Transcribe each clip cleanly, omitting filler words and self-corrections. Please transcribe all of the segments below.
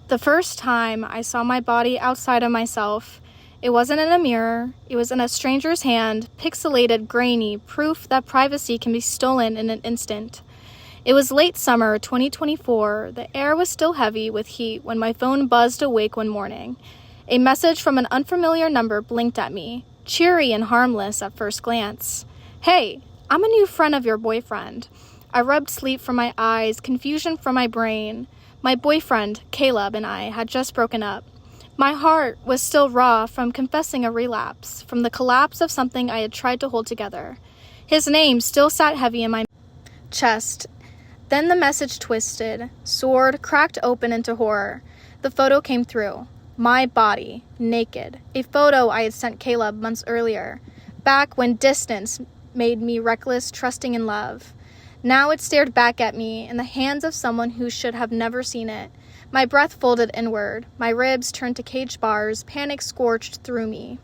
The first time I saw my body outside of myself, it wasn't in a mirror, it was in a stranger's hand, pixelated, grainy, proof that privacy can be stolen in an instant. It was late summer 2024, the air was still heavy with heat when my phone buzzed awake one morning. A message from an unfamiliar number blinked at me, cheery and harmless at first glance. "Hey, I'm a new friend of your boyfriend." I rubbed sleep from my eyes, confusion from my brain. My boyfriend, Caleb, and I had just broken up. My heart was still raw from confessing a relapse, from the collapse of something I had tried to hold together. His name still sat heavy in my chest. Then the message twisted, soared, cracked open into horror. The photo came through. My body, naked. A photo I had sent Caleb months earlier, back when distance made me reckless, trusting in love. Now it stared back at me in the hands of someone who should have never seen it. My breath folded inward. My ribs turned to cage bars. Panic scorched through me.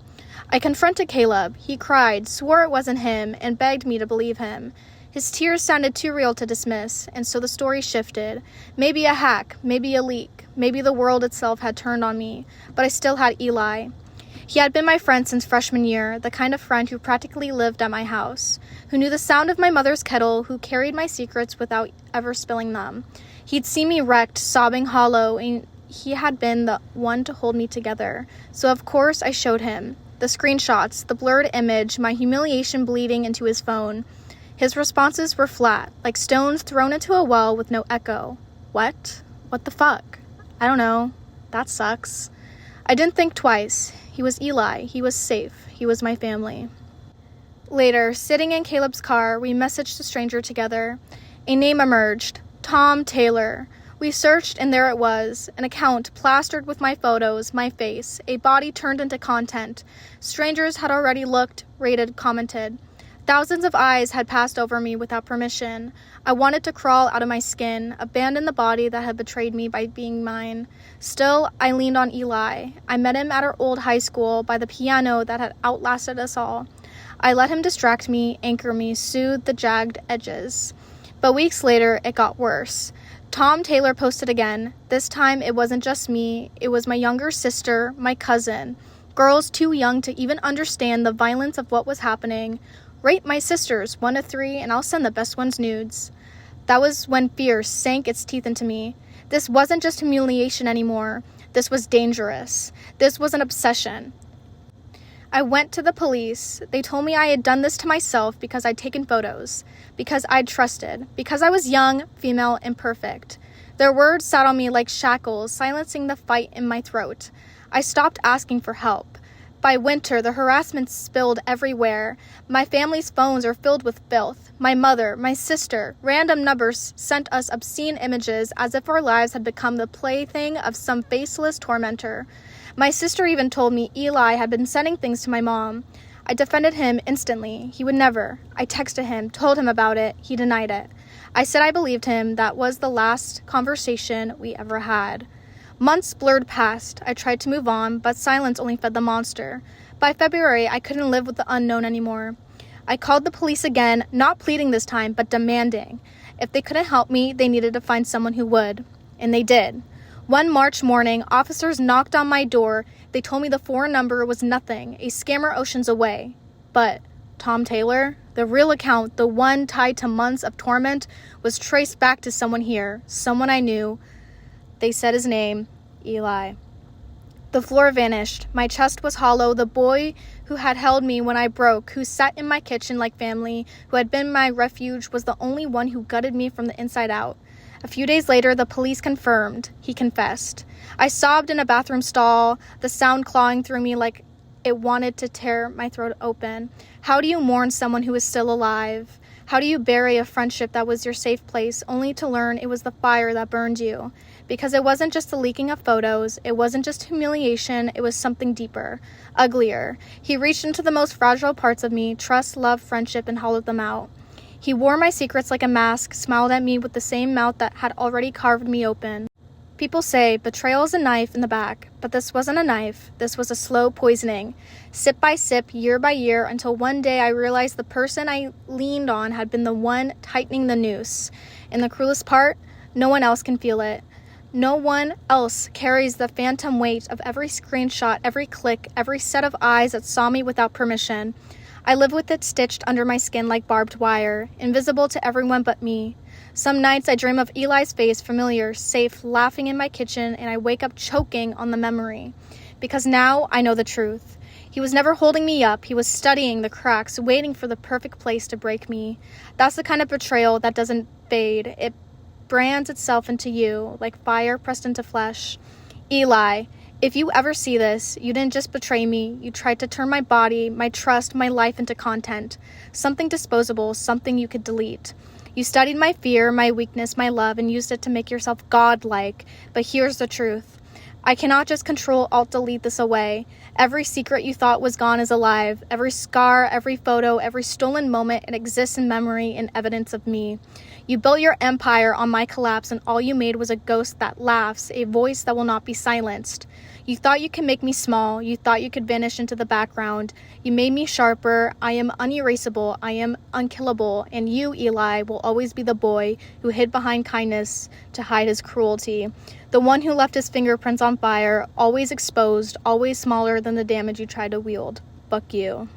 I confronted Caleb. He cried, swore it wasn't him, and begged me to believe him. His tears sounded too real to dismiss, and so the story shifted. Maybe a hack, maybe a leak, maybe the world itself had turned on me, but I still had Eli. He had been my friend since freshman year, the kind of friend who practically lived at my house, who knew the sound of my mother's kettle, who carried my secrets without ever spilling them. He'd seen me wrecked, sobbing hollow, and he had been the one to hold me together. So of course I showed him. The screenshots, the blurred image, my humiliation bleeding into his phone. His responses were flat, like stones thrown into a well with no echo. What? What the fuck? I don't know. That sucks. I didn't think twice. He was Eli. He was safe. He was my family. Later, sitting in Caleb's car, we messaged the stranger together. A name emerged. Tom Taylor. We searched and there it was, an account plastered with my photos, my face, a body turned into content. Strangers had already looked, rated, commented. Thousands of eyes had passed over me without permission. I wanted to crawl out of my skin, abandon the body that had betrayed me by being mine. Still, I leaned on Eli. I met him at our old high school by the piano that had outlasted us all. I let him distract me, anchor me, soothe the jagged edges. But weeks later, it got worse. Tom Taylor posted again. This time, it wasn't just me. It was my younger sister, my cousin. Girls too young to even understand the violence of what was happening. Rate my sisters, 1 to 3, and I'll send the best ones nudes. That was when fear sank its teeth into me. This wasn't just humiliation anymore. This was dangerous. This was an obsession. I went to the police. They told me I had done this to myself because I'd taken photos, because I'd trusted, because I was young, female, imperfect. Their words sat on me like shackles, silencing the fight in my throat. I stopped asking for help. By winter, the harassment spilled everywhere. My family's phones are filled with filth. My mother, my sister, random numbers sent us obscene images as if our lives had become the plaything of some faceless tormentor. My sister even told me Eli had been sending things to my mom. I defended him instantly. He would never. I texted him, told him about it. He denied it. I said I believed him. That was the last conversation we ever had. Months blurred past. I tried to move on, but silence only fed the monster. By February, I couldn't live with the unknown anymore. I called the police again, not pleading this time, but demanding. If they couldn't help me, they needed to find someone who would. And they did. One March morning, officers knocked on my door. They told me the foreign number was nothing, a scammer oceans away. But Tom Taylor, the real account, the one tied to months of torment, was traced back to someone here, someone I knew. They said his name, Eli. The floor vanished. My chest was hollow. The boy who had held me when I broke, who sat in my kitchen like family, who had been my refuge, was the only one who gutted me from the inside out. A few days later, the police confirmed. He confessed. I sobbed in a bathroom stall, the sound clawing through me like it wanted to tear my throat open. How do you mourn someone who is still alive? How do you bury a friendship that was your safe place, only to learn it was the fire that burned you? Because it wasn't just the leaking of photos, it wasn't just humiliation, it was something deeper, uglier. He reached into the most fragile parts of me, trust, love, friendship, and hollowed them out. He wore my secrets like a mask, smiled at me with the same mouth that had already carved me open. People say betrayal is a knife in the back, but this wasn't a knife, this was a slow poisoning. Sip by sip, year by year, until one day I realized the person I leaned on had been the one tightening the noose. And the cruelest part, no one else can feel it. No one else carries the phantom weight of every screenshot, every click, every set of eyes that saw me without permission. I live with it stitched under my skin like barbed wire, invisible to everyone but me. Some nights I dream of Eli's face, familiar, safe, laughing in my kitchen, and I wake up choking on the memory. Because now I know the truth. He was never holding me up. He was studying the cracks, waiting for the perfect place to break me. That's the kind of betrayal that doesn't fade. It brands itself into you, like fire pressed into flesh. Eli, if you ever see this, you didn't just betray me. You tried to turn my body, my trust, my life into content. Something disposable, something you could delete. You studied my fear, my weakness, my love, and used it to make yourself godlike. But here's the truth. I cannot just Ctrl-Alt-Delete this away. Every secret you thought was gone is alive. Every scar, every photo, every stolen moment, it exists in memory and evidence of me. You built your empire on my collapse, and all you made was a ghost that laughs, a voice that will not be silenced. You thought you could make me small. You thought you could vanish into the background. You made me sharper. I am unerasable. I am unkillable. And you, Eli, will always be the boy who hid behind kindness to hide his cruelty. The one who left his fingerprints on fire, always exposed, always smaller than the damage you tried to wield. Fuck you.